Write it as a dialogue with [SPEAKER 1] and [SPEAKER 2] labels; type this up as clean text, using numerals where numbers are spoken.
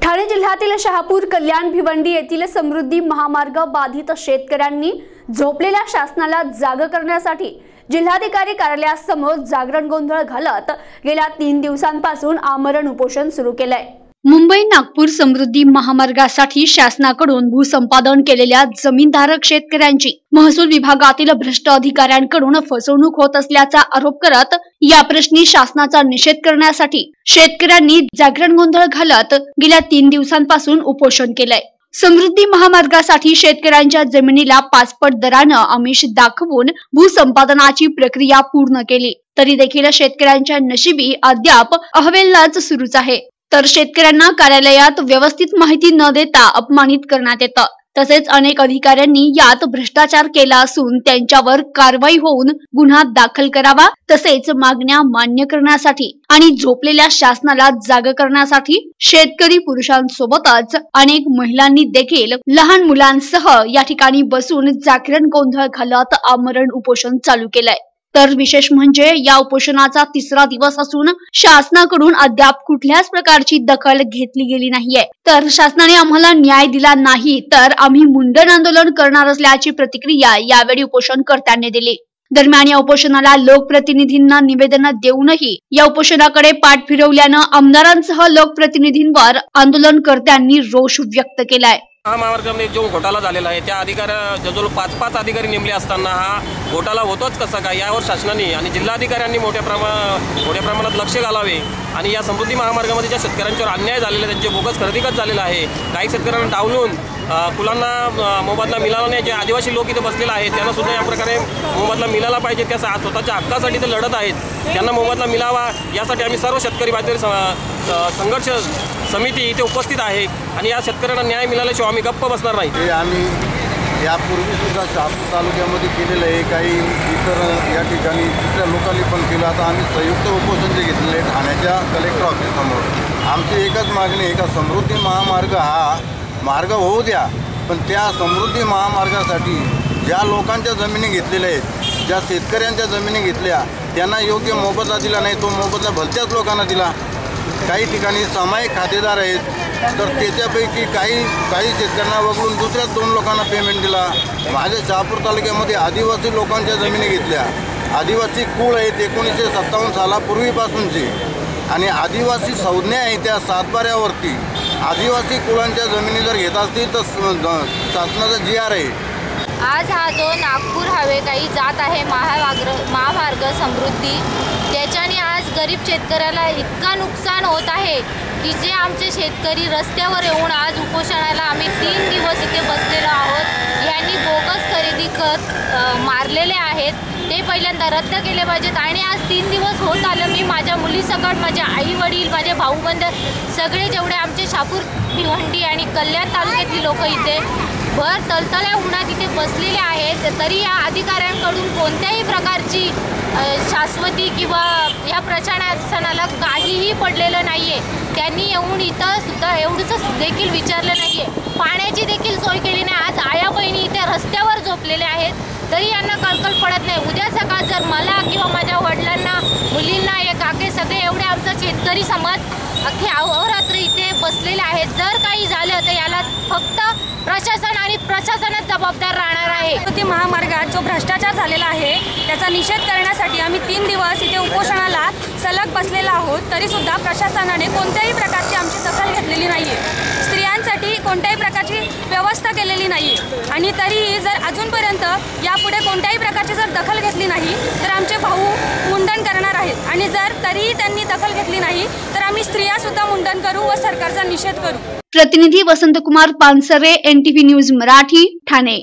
[SPEAKER 1] ठाणे जिल्ह्यातील शहापूर कल्याण भिवंडी येथील समृद्धी महामार्ग बाधित शेतकऱ्यांनी झोपलेल्या शासनाला जाग करण्यासाठी जिल्हाधिकारी कार्यालयासमोर जागरण गोंधळ घालत गेल्या 3 दिवसांपासून आमरण उपोषण सुरू केलंय। मुंबई नागपूर समृद्धी महामार्गासाठी शासनाकडून भूसंपादन केलेल्या जमीनधारक शेतकऱ्यांची महसूल विभागातील भ्रष्ट अधिकाऱ्यांकडून फसवणूक होत असल्याचा आरोप करत या प्रश्नी शासनाचा निषेध करण्यासाठी शेतकऱ्यांनी जागरण गोंधळ घालत गेल्या 3 दिवसांपासून उपोषण केलंय। समृद्धी महामार्गासाठी शेतकऱ्यांच्या जमिनीला 5 पट दरानं आमिष दाखवून भूसंपादनाची प्रक्रिया पूर्ण केली तरी देखील शेतकऱ्यांच्या नशिबी अद्याप अहवालच सुरूच आहे। तर शेतकऱ्यांना कार्यालयात व्यवस्थित माहिती न देता अपमानित करण्यात येतं। तसेच अनेक अधिकाऱ्यांनी यात भ्रष्टाचार केला असून त्यांच्यावर कारवाई होऊन गुन्हा दाखल करावा तसेच मागण्या मान्य करण्यासाठी आणि झोपलेल्या शासनाला जाग करण्यासाठी शेतकरी पुरुषांसोबतच अनेक महिलांनी देखील लहान मुलांसह या ठिकाणी बसून जागरण गोंधळ घालत आमरण उपोषण चालू केलंय। तर विशेष म्हणजे या उपोषणाचा 3रा दिवस असून शासनाकडून अद्याप कुठल्याच प्रकारची दखल घेतली गेली नाहीये। तर शासनाने आम्हाला न्याय दिला नाही तर आम्ही मुंडन आंदोलन करणार असल्याची प्रतिक्रिया यावेळी उपोषणकर्त्यांनी दिली। दरम्यान या उपोषणाला लोकप्रतिनिधींना निवेदन देऊनही या उपोषणाकडे पाठ फिरवल्यानं आमदारांसह लोकप्रतिनिधींवर आंदोलनकर्त्यांनी रोष व्यक्त केलाय।
[SPEAKER 2] महामार्गामध्ये जो घोटाळा झालेला आहे त्या जवळ 5 अधिकारी नेमले असताना हा घोटाळा होतोच कसा काय यावर शासनाने आणि जिल्हाधिकाऱ्यांनी मोठ्या प्रमाणात लक्ष घालावे आणि या समृद्धी महामार्गामध्ये ज्या शेतकऱ्यांच्यावर अन्याय झालेला आहे त्यांचे बोगस खरेदीच झालेला आहे। काही शेतकऱ्यांना डावलून कुलांना मोबदला मिळाला नाही। जे आदिवासी लोक इथे बसलेले आहेत त्यांना सुद्धा या प्रकारे मोबदला मिळाला पाहिजे। त्या स्वतःच्या हक्कासाठी ते लढत आहेत, त्यांना मोबदला मिळावा यासाठी आम्ही सर्व शेतकरी बांधव संघर्ष समिती इथे उपस्थित आहे आणि या शेतकऱ्यांना न्याय मिळाल्याशिवाय आम्ही गप्प बसणार नाही।
[SPEAKER 3] हे आम्ही यापूर्वी सुद्धा शहापूर तालुक्यामध्ये केलेलं आहे, काही इतर या ठिकाणी दुसऱ्या लोकांनी पण केलं। आता आम्ही संयुक्त उपोषण जे घेतलेलं आहे ठाण्याच्या कलेक्टर ऑफिससमोर। आमची एकच मागणी आहे का समृद्धी महामार्ग हा मार्ग होऊ द्या, पण त्या समृद्धी महामार्गासाठी ज्या लोकांच्या जमिनी घेतलेल्या आहेत, ज्या शेतकऱ्यांच्या जमिनी घेतल्या त्यांना योग्य मोबदला दिला नाही, तो मोबदला भलत्याच लोकांना दिला। काही ठिकाणी सामायिक खातेदार आहेत तर त्याच्यापैकी काही शेतकऱ्यांना वगळून दुसऱ्याच 2 लोकांना पेमेंट दिला। माझ्या शहापूर तालुक्यामध्ये आदिवासी लोकांच्या जमिनी घेतल्या, आदिवासी कुळ आहेत 1957 सालापूर्वीपासूनची आणि आदिवासी संज्ञा आहे त्या 7बाऱ्यावरती आदिवासी कुळांच्या जमिनी जर घेत असतील तर शासनाचा GR आहे।
[SPEAKER 4] आज हा जो नागपूर हवेकाई जात आहे महामार्ग समृद्धी, त्याच्याने आज गरीब शेतकऱ्याला इतका नुकसान होत आहे की जे आमचे शेतकरी रस्त्यावर येऊन आज उपोषणाला आम्ही 3 दिवस इथे बसलेलो आहोत। यांनी बोगस खरेदी खत मारलेले आहेत, ते पहिल्यांदा रद्द केले पाहिजेत आणि आज 3 दिवस होत आलं मी माझ्या मुलीसकट, माझे आई वडील, माझे भाऊबंद सगळे जेवढे आमचे शहापूर भिवंडी आणि कल्याण तालुक्यातील लोक इथे भर तळतळ्या उन्हात इथे बसलेले आहेत, तरी या अधिकाऱ्यांकडून कोणत्याही प्रकारची शाश्वती किंवा या प्रशासनाला काहीही पडलेलं नाही आहे। त्यांनी येऊन इथं सुद्धा एवढंच देखील विचारलं नाही आहे, पाण्याची देखील सोय केली नाही। आज आया बहिणी इथे रस्त्यावर झोपलेले आहेत तरी यांना कळकळ पडत नाही। उद्या सकाळ जर मला किंवा माझ्या वडिलांना, मुलींना, हे काके सगळे एवढे आमचा शेतकरी समाज अख्खे अहोरात्र इथे बसलेले आहेत, जर काही झालं तर याला फक्त प्रशासन आणि प्रशासनच जबाबदार राहणार आहे।
[SPEAKER 5] समृद्धी महामार्गात जो भ्रष्टाचार झालेला आहे त्याचा निषेध करण्यासाठी आम्ही 3 दिवस इथे उपोषणाला सलग बसलेलो आहोत, तरी सुद्धा प्रशासनाने कोणत्याही प्रकारची आमची दखल घेतलेली नाहीये। स्त्रियांसाठी कोणत्याही प्रकारची व्यवस्था केलेली नाही आणि तरीही जर अजूनपर्यंत यापुढे कोणत्याही प्रकारची जर दखल घेतली नाही तर आमचे भाऊ मुंडन करणार आहेत आणि जर तरीही त्यांनी दखल घेतली नाही तर आम्ही स्त्रिया सुद्धा मुंडन करू व सरकारचा निषेध करू।
[SPEAKER 1] प्रतिनिधी वसंतकुमार पानसरे, NTV न्यूज मराठी, ठाणे।